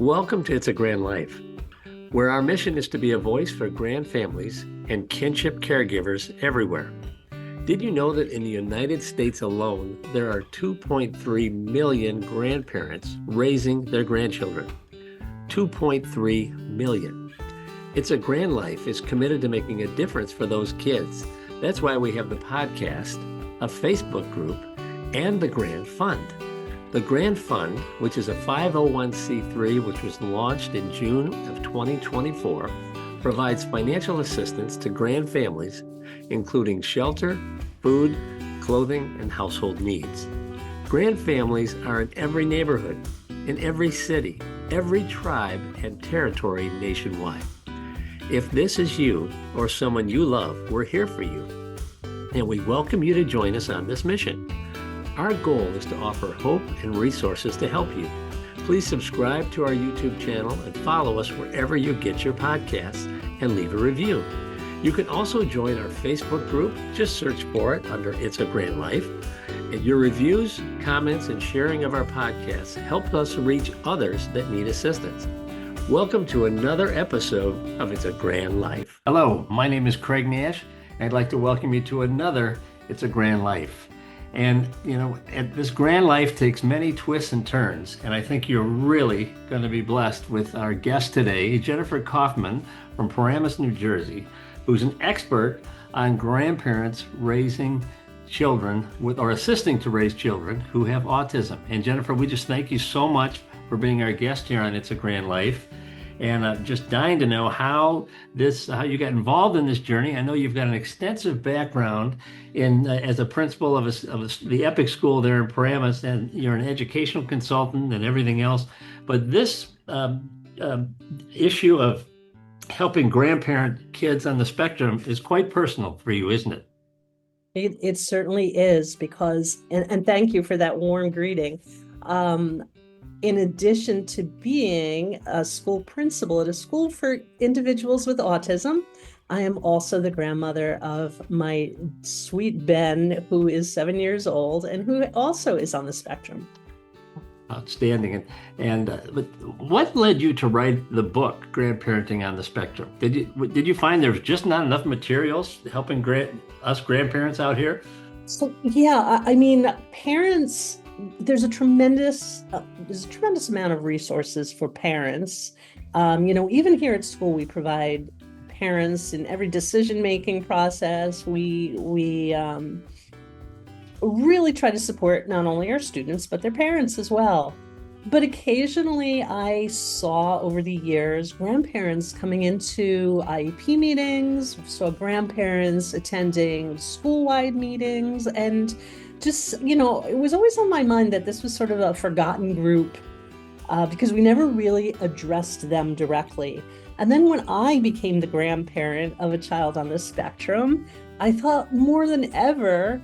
Welcome to It's a Grand Life, where our mission is to be a voice for grand families and kinship caregivers everywhere. Did you know that in the United States alone, there are 2.3 million grandparents raising their grandchildren? 2.3 million. It's a Grand Life is committed to making a difference for those kids. That's why we have the podcast, a Facebook group, and the Grand Fund. The Grand Fund, which is a 501c3 which was launched in June of 2024, provides financial assistance to grand families, including shelter, food, clothing, and household needs. Grand families are in every neighborhood, in every city, every tribe and territory nationwide. If this is you or someone you love, we're here for you. And we welcome you to join us on this mission. Our goal is to offer hope and resources to help you. Please subscribe to our YouTube channel and follow us wherever you get your podcasts and leave a review. You can also join our Facebook group. Just search for it under It's a Grand Life. And your reviews, comments, and sharing of our podcasts help us reach others that need assistance. Welcome to another episode of It's a Grand Life. Hello, my name is Craig Nash. I'd like to welcome you to another It's a Grand Life. And, this grand life takes many twists and turns. And I think you're really going to be blessed with our guest today, Jennifer Kaufman from Paramus, New Jersey, who's an expert on grandparents raising children or assisting to raise children who have autism. And Jennifer, we just thank you so much for being our guest here on It's a Grand Life. And I'm just dying to know how you got involved in this journey. I know you've got an extensive background as a principal of the Epic School there in Paramus, and you're an educational consultant and everything else. But this issue of helping grandparent kids on the spectrum is quite personal for you, isn't it? It certainly is, because, and thank you for that warm greeting. In addition to being a school principal at a school for individuals with autism, I am also the grandmother of my sweet Ben, who is 7 years old and who also is on the spectrum. Outstanding. But what led you to write the book, Grandparenting on the Spectrum? Did you find there's just not enough materials helping us grandparents out here? So, yeah, parents, there's a tremendous amount of resources for parents. Even here at school, we provide parents in every decision-making process. We really try to support not only our students, but their parents as well. But occasionally I saw over the years grandparents coming into IEP meetings, saw grandparents attending school-wide meetings, and just, it was always on my mind that this was sort of a forgotten group because we never really addressed them directly. And then when I became the grandparent of a child on the spectrum, I thought more than ever,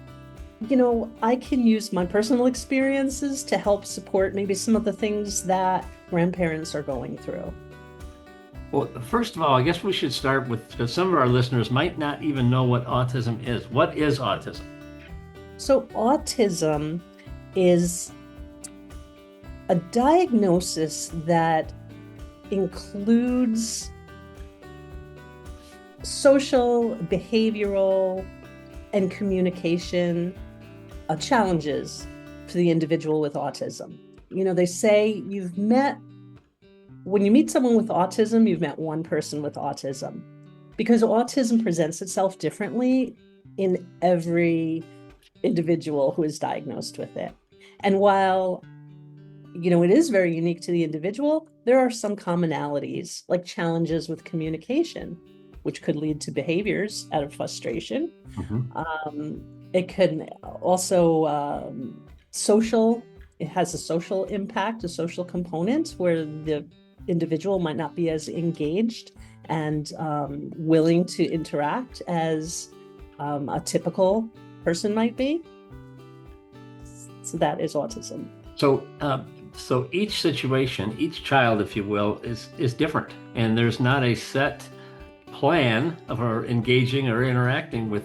I can use my personal experiences to help support maybe some of the things that grandparents are going through. Well, first of all, I guess we should start with, because some of our listeners might not even know what autism is. What is autism? So autism is a diagnosis that includes social, behavioral, and communication challenges for the individual with autism. They say when you meet someone with autism, you've met one person with autism, because autism presents itself differently in every individual who is diagnosed with it. And while, it is very unique to the individual, there are some commonalities, like challenges with communication, which could lead to behaviors out of frustration. Mm-hmm. It can also it has a social impact, a social component where the individual might not be as engaged and willing to interact as a typical person might be. So that is autism. So each situation, each child, if you will, is different, and there's not a set plan of engaging or interacting with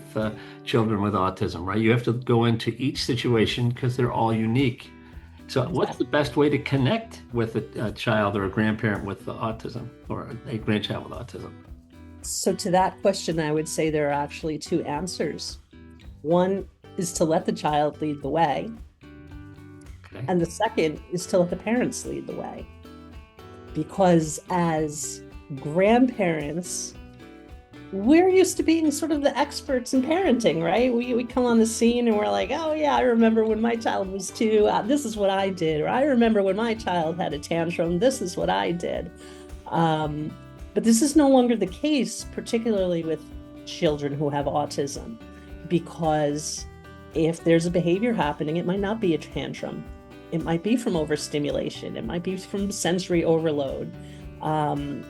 children with autism, right? You have to go into each situation because they're all unique. So what's the best way to connect with a child or a grandparent with autism or a grandchild with autism? So to that question, I would say there are actually two answers. One is to let the child lead the way, Okay. and the second is to let the parents lead the way. Because as grandparents, we're used to being sort of the experts in parenting, right? We come on the scene and we're like, oh yeah, I remember when my child was 2, this is what I did. Or I remember when my child had a tantrum, this is what I did. But this is no longer the case, particularly with children who have autism, because if there's a behavior happening, it might not be a tantrum. It might be from overstimulation. It might be from sensory overload.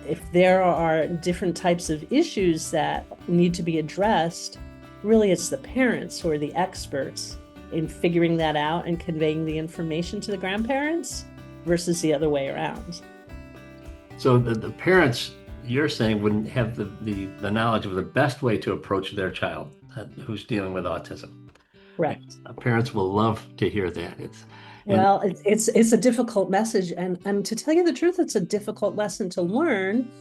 If there are different types of issues that need to be addressed, really it's the parents who are the experts in figuring that out and conveying the information to the grandparents versus the other way around. So the parents, you're saying, wouldn't have the knowledge of the best way to approach their child who's dealing with autism. Correct. Parents will love to hear that. Well, it's a difficult message, and to tell you the truth, it's a difficult lesson to learn,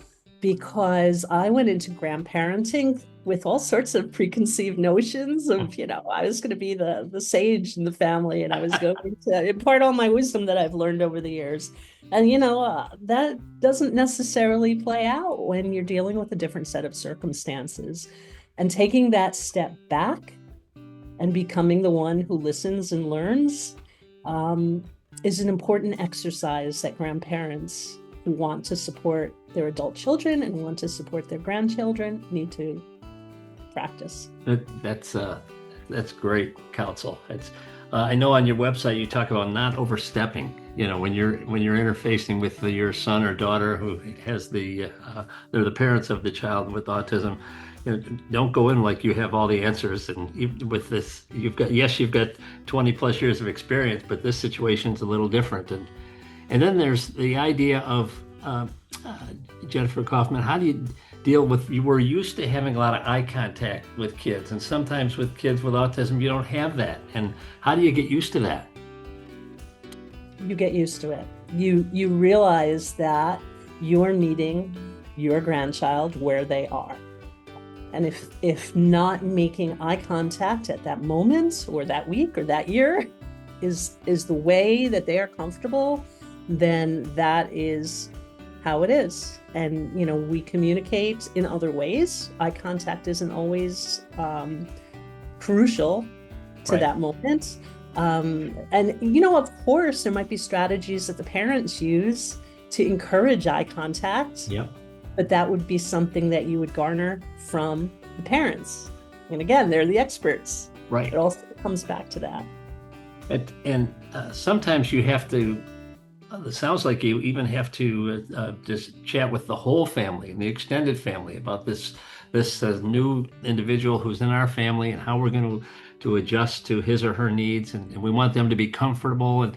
because I went into grandparenting with all sorts of preconceived notions of, I was going to be the sage in the family, and I was going to impart all my wisdom that I've learned over the years. And, that doesn't necessarily play out when you're dealing with a different set of circumstances. And taking that step back and becoming the one who listens and learns is an important exercise that grandparents who want to support their adult children and want to support their grandchildren need to practice. That's great counsel. I know on your website you talk about not overstepping. When you're interfacing with your son or daughter who has they're the parents of the child with autism. Don't go in like you have all the answers. And with this, you've got 20 plus years of experience, but this situation's a little different. And then there's the idea of Jennifer Kaufman. How do you deal with? You were used to having a lot of eye contact with kids, and sometimes with kids with autism, you don't have that. And how do you get used to that? You get used to it. You realize that you're meeting your grandchild where they are. And if not making eye contact at that moment or that week or that year is the way that they are comfortable, then that is how it is. And, we communicate in other ways. Eye contact isn't always crucial to that moment. And, of course, there might be strategies that the parents use to encourage eye contact. Yep. But that would be something that you would garner from the parents. And again, they're the experts. Right. It also comes back to that. And sometimes you have to, it sounds like you even have to just chat with the whole family and the extended family about this new individual who's in our family and how we're going to adjust to his or her needs. And we want them to be comfortable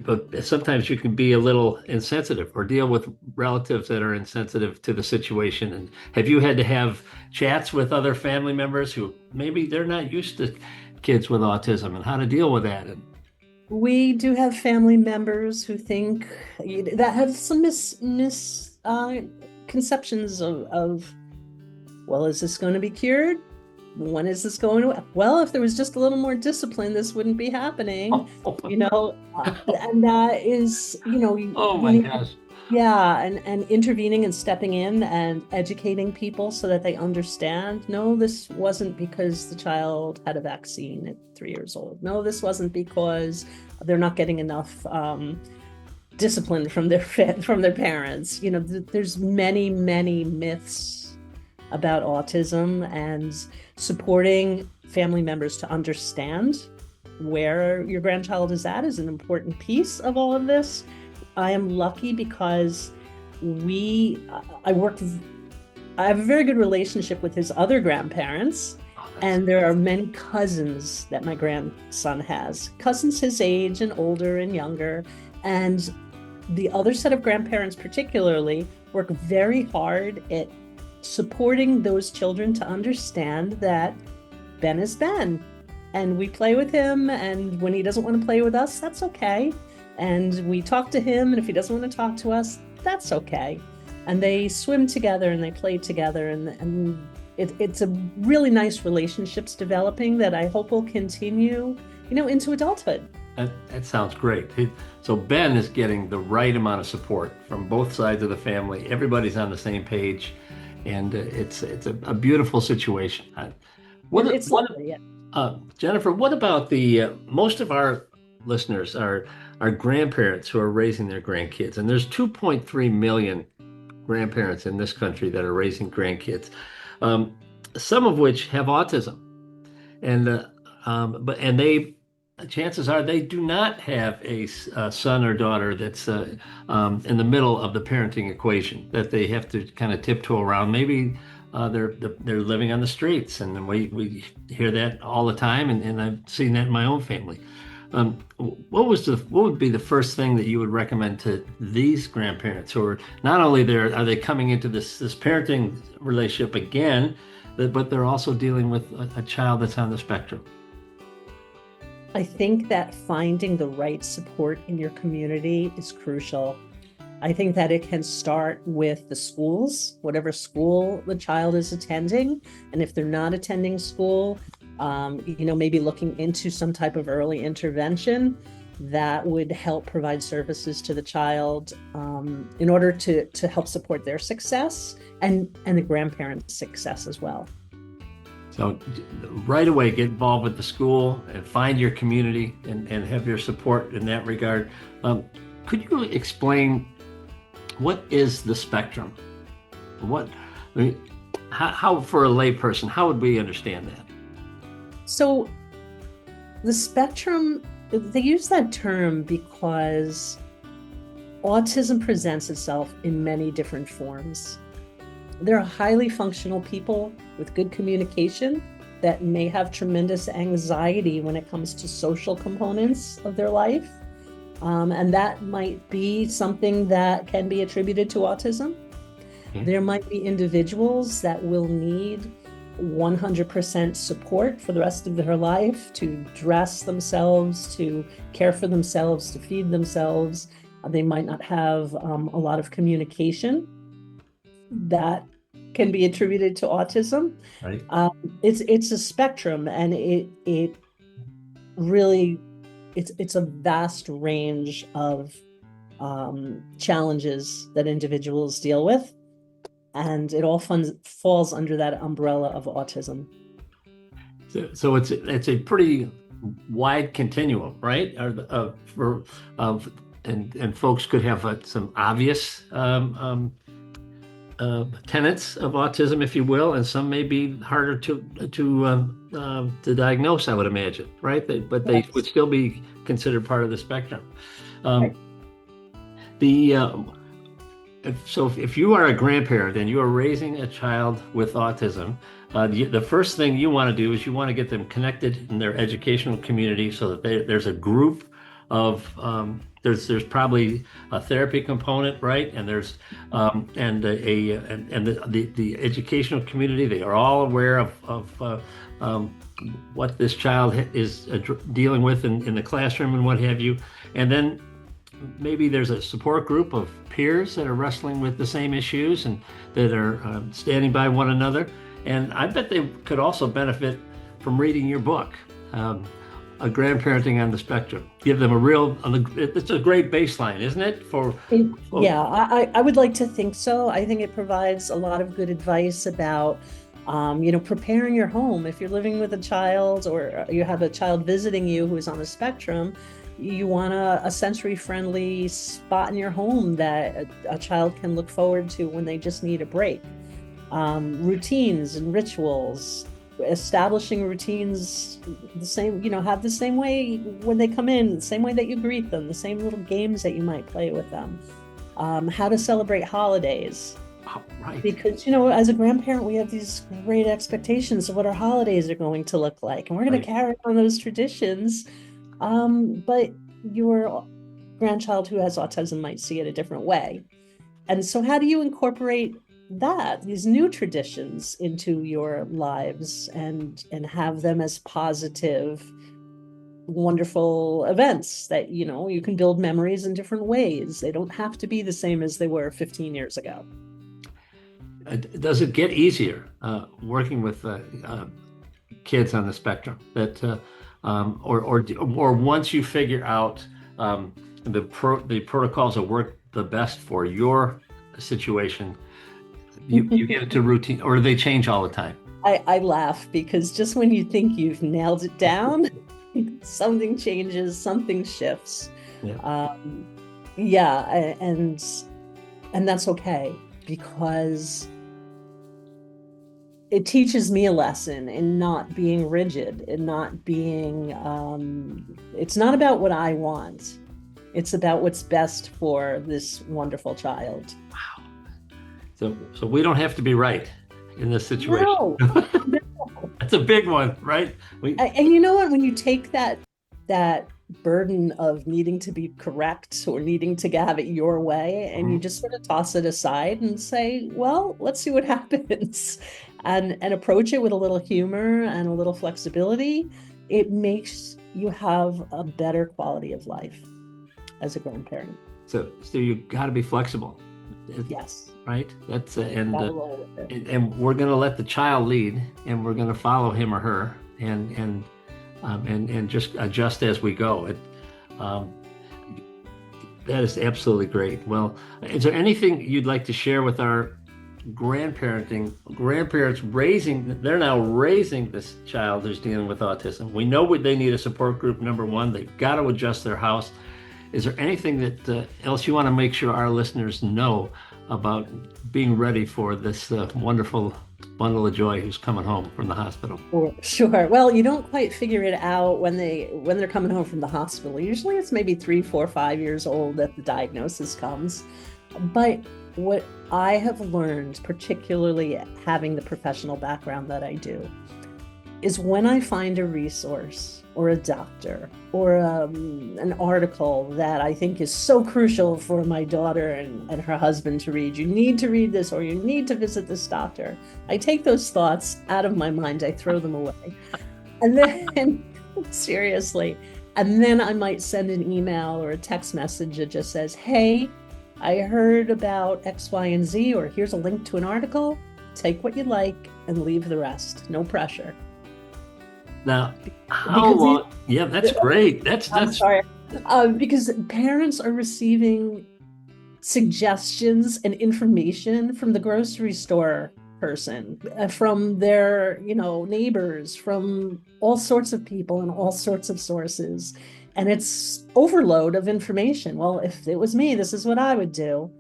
but sometimes you can be a little insensitive or deal with relatives that are insensitive to the situation. And have you had to have chats with other family members who maybe they're not used to kids with autism and how to deal with that? We do have family members who think that have some misconceptions of, well, is this going to be cured? When is this going to? Well, if there was just a little more discipline, this wouldn't be happening. And that is, Oh my gosh. Yeah, and intervening and stepping in and educating people so that they understand. No, this wasn't because the child had a vaccine at 3 years old. No, this wasn't because they're not getting enough discipline from their parents. There's many, many myths about autism, and supporting family members to understand where your grandchild is at is an important piece of all of this. I am lucky because I have a very good relationship with his other grandparents, and there are many cousins that my grandson has, cousins his age and older and younger, and the other set of grandparents particularly work very hard at supporting those children to understand that Ben is Ben, and we play with him. And when he doesn't want to play with us, that's okay. And we talk to him. And if he doesn't want to talk to us, that's okay. And they swim together and they play together. And it's a really nice relationships developing that I hope will continue, into adulthood. That sounds great. So Ben is getting the right amount of support from both sides of the family. Everybody's on the same page, and it's a beautiful situation. It's lovely, yeah. Jennifer, what about the most of our listeners are grandparents who are raising their grandkids, and there's 2.3 million grandparents in this country that are raising grandkids, some of which have autism, and they chances are they do not have a son or daughter that's in the middle of the parenting equation that they have to kind of tiptoe around. Maybe they're living on the streets, and we hear that all the time, and I've seen that in my own family. What would be the first thing that you would recommend to these grandparents who are not only are they coming into this parenting relationship again, but they're also dealing with a child that's on the spectrum? I think that finding the right support in your community is crucial. I think that it can start with the schools, whatever school the child is attending. And if they're not attending school, maybe looking into some type of early intervention that would help provide services to the child in order to help support their success and the grandparents' success as well. So right away, get involved with the school and find your community and have your support in that regard. Could you explain what is the spectrum? How for a layperson, how would we understand that? So the spectrum, they use that term because autism presents itself in many different forms. There are highly functional people with good communication that may have tremendous anxiety when it comes to social components of their life. And that might be something that can be attributed to autism. Okay. There might be individuals that will need 100% support for the rest of their life to dress themselves, to care for themselves, to feed themselves. They might not have a lot of communication. That can be attributed to autism. Right. It's a spectrum, and it really it's a vast range of challenges that individuals deal with, and it all falls under that umbrella of autism. So it's a pretty wide continuum, right? And folks could have some obvious tenets of autism, if you will, and some may be harder to diagnose, I would imagine, right? But they would still be considered part of the spectrum. Right. So if you are a grandparent and you are raising a child with autism, the first thing you want to do is you want to get them connected in their educational community so that there's a group of there's probably a therapy component, right? And there's the educational community, they are all aware of what this child is dealing with in the classroom and what have you. And then maybe there's a support group of peers that are wrestling with the same issues and that are standing by one another. And I bet they could also benefit from reading your book, A Grandparenting on the Spectrum. Give them it's a great baseline, isn't it? Yeah, I would like to think so. I think it provides a lot of good advice about, preparing your home. If you're living with a child or you have a child visiting you who is on the spectrum, you want a sensory-friendly spot in your home that a child can look forward to when they just need a break. Routines and rituals, establishing routines the same, have the same way when they come in, the same way that you greet them, the same little games that you might play with them. How to celebrate holidays. Oh, right. Because, as a grandparent, we have these great expectations of what our holidays are going to look like, and we're going to carry on those traditions. But your grandchild who has autism might see it a different way. And so how do you incorporate these new traditions into your lives and have them as positive, wonderful events that, you can build memories in different ways. They don't have to be the same as they were 15 years ago. Does it get easier working with kids on the spectrum? Or once you figure out the protocols that work the best for your situation, you get into routine, or do they change all the time? I laugh because just when you think you've nailed it down, something changes, something shifts. Yeah. And that's okay, because it teaches me a lesson in not being rigid, and not being, it's not about what I want. It's about what's best for this wonderful child. Wow. So we don't have to be right in this situation. No. That's a big one, right? And you know what? When you take that burden of needing to be correct or needing to have it your way, and you just sort of toss it aside and say, well, let's see what happens, and approach it with a little humor and a little flexibility, it makes you have a better quality of life as a grandparent. So you got to be flexible. Yes. Right. That's and we're going to let the child lead, and we're going to follow him or her, and just adjust as we go. That is absolutely great. Well, is there anything you'd like to share with our grandparents they're now raising this child who's dealing with autism? We know they need a support group. Number one, they've got to adjust their house. Is there anything that else you want to make sure our listeners know about being ready for this wonderful bundle of joy who's coming home from the hospital? Sure. Well, you don't quite figure it out when they're coming home from the hospital. Usually it's maybe 3, 4, 5 years old that the diagnosis comes. But what I have learned, particularly having the professional background that I do, is when I find a resource or a doctor or an article that I think is so crucial for my daughter and her husband to read, you need to read this, or you need to visit this doctor, I take those thoughts out of my mind. I throw them away. And then, seriously, and then I might send an email or a text message that just says, hey, I heard about X, Y, and Z, or here's a link to an article. Take what you like and leave the rest. No pressure. Now, how long? Yeah, that's great. I'm sorry. Because parents are receiving suggestions and information from the grocery store person, from their, neighbors, from all sorts of people and all sorts of sources. And it's overload of information. Well, if it was me, this is what I would do.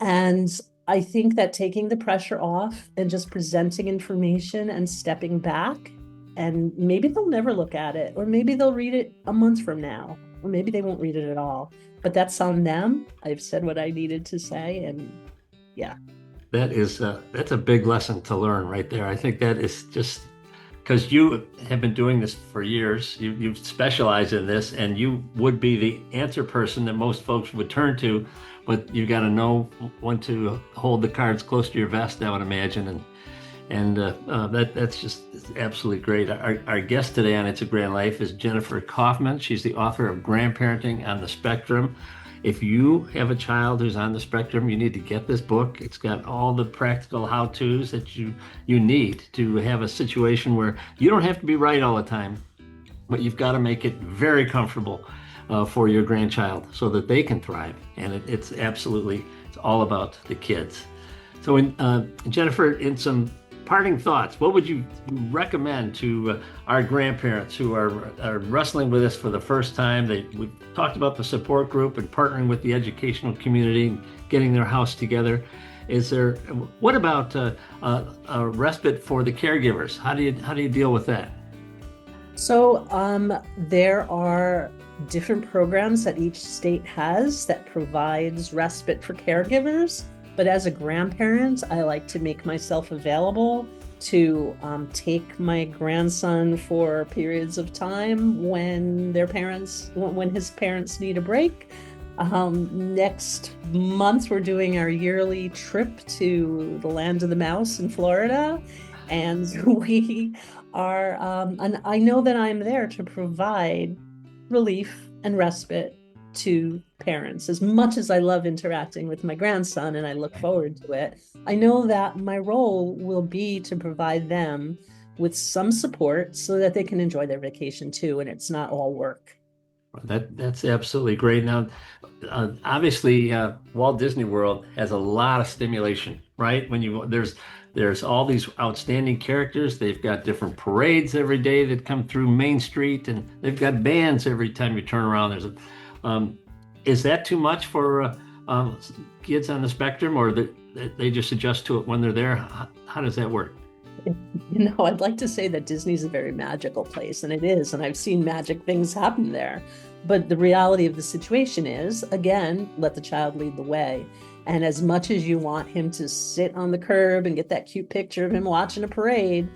And I think that taking the pressure off and just presenting information and stepping back, and maybe they'll never look at it, or maybe they'll read it a month from now, or maybe they won't read it at all. But that's on them. I've said what I needed to say, and yeah. That's a big lesson to learn right there. I think that is just because you have been doing this for years. You've specialized in this, and you would be the answer person that most folks would turn to, but you got to know when to hold the cards close to your vest, I would imagine, and that's just absolutely great. Our guest today on It's a Grand Life is Jennifer Kaufman. She's the author of Grandparenting on the Spectrum. If you have a child who's on the spectrum, you need to get this book. It's got all the practical how-tos that you need to have a situation where you don't have to be right all the time, but you've got to make it very comfortable for your grandchild so that they can thrive. And it's all about the kids. So Jennifer, in some parting thoughts, what would you recommend to our grandparents who are wrestling with this for the first time? We've talked about the support group and partnering with the educational community and getting their house together. What about a respite for the caregivers? How do you deal with that? So there are different programs that each state has that provides respite for caregivers. But as a grandparent, I like to make myself available to take my grandson for periods of time when his parents need a break. Next month, we're doing our yearly trip to the land of the mouse in Florida. And we are, and I know that I'm there to provide relief and respite to parents. As much as I love interacting with my grandson and I look forward to it, I know that my role will be to provide them with some support so that they can enjoy their vacation too, and it's not all work. That's absolutely great. Now, obviously, Walt Disney World has a lot of stimulation, right? There's all these outstanding characters. They've got different parades every day that come through Main Street, and they've got bands every time you turn around. Is that too much for kids on the spectrum, or they just adjust to it when they're there? How does that work? I'd like to say that Disney's a very magical place, and it is, and I've seen magic things happen there. But the reality of the situation is, again, let the child lead the way. And as much as you want him to sit on the curb and get that cute picture of him watching a parade,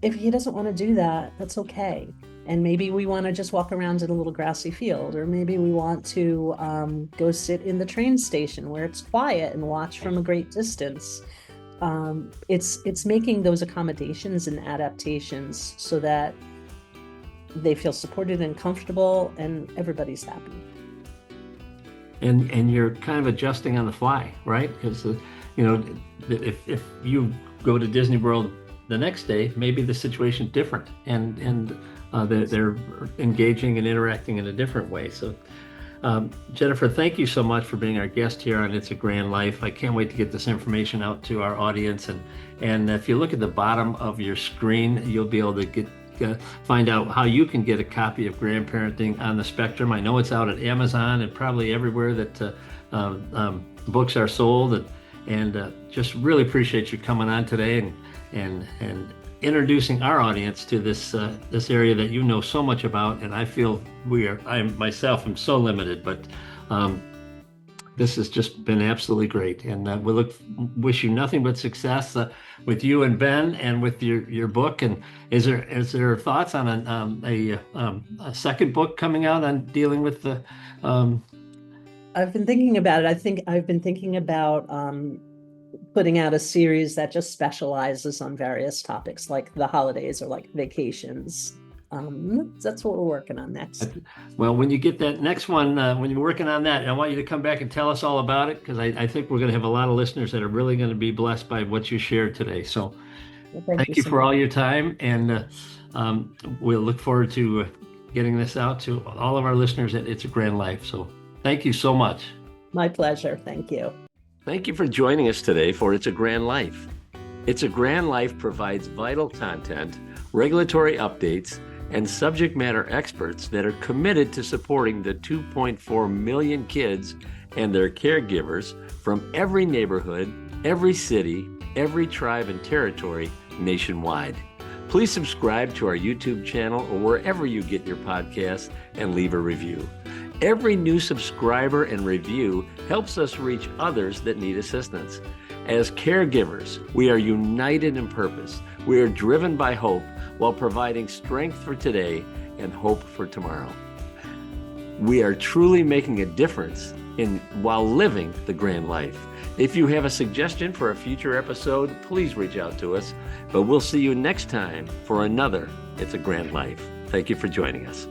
if he doesn't want to do that, that's okay. And maybe we want to just walk around in a little grassy field, or maybe we want to go sit in the train station where it's quiet and watch from a great distance. It's making those accommodations and adaptations so that they feel supported and comfortable and everybody's happy. And you're kind of adjusting on the fly, right? Because if you go to Disney World the next day, maybe the situation's different, and they're engaging and interacting in a different way. So, Jennifer, thank you so much for being our guest here on It's a Grand Life. I can't wait to get this information out to our audience. And if you look at the bottom of your screen, you'll be able to find out how you can get a copy of Grandparenting on the Spectrum. I know it's out at Amazon and probably everywhere that books are sold. And just really appreciate you coming on today and introducing our audience to this area that you know so much about. And I feel I myself am so limited, but this has just been absolutely great. And wish you nothing but success with you and Ben and with your book. And is there thoughts on a second book coming out on dealing with the? I've been thinking about it. I think I've been thinking about putting out a series that just specializes on various topics like the holidays or like vacations. That's what we're working on next. Well, when you get that next one, when you're working on that, I want you to come back and tell us all about it, because I think we're going to have a lot of listeners that are really going to be blessed by what you shared today. So thank you for all your time, and we'll look forward to getting this out to all of our listeners at It's a Grand Life. So thank you so much. My pleasure. Thank you. Thank you for joining us today for It's a Grand Life. It's a Grand Life provides vital content, regulatory updates, and subject matter experts that are committed to supporting the 2.4 million kids and their caregivers from every neighborhood, every city, every tribe and territory nationwide. Please subscribe to our YouTube channel or wherever you get your podcasts and leave a review. Every new subscriber and review helps us reach others that need assistance. As caregivers, we are united in purpose. We are driven by hope while providing strength for today and hope for tomorrow. We are truly making a difference while living the grand life. If you have a suggestion for a future episode, please reach out to us. But we'll see you next time for another It's a Grand Life. Thank you for joining us.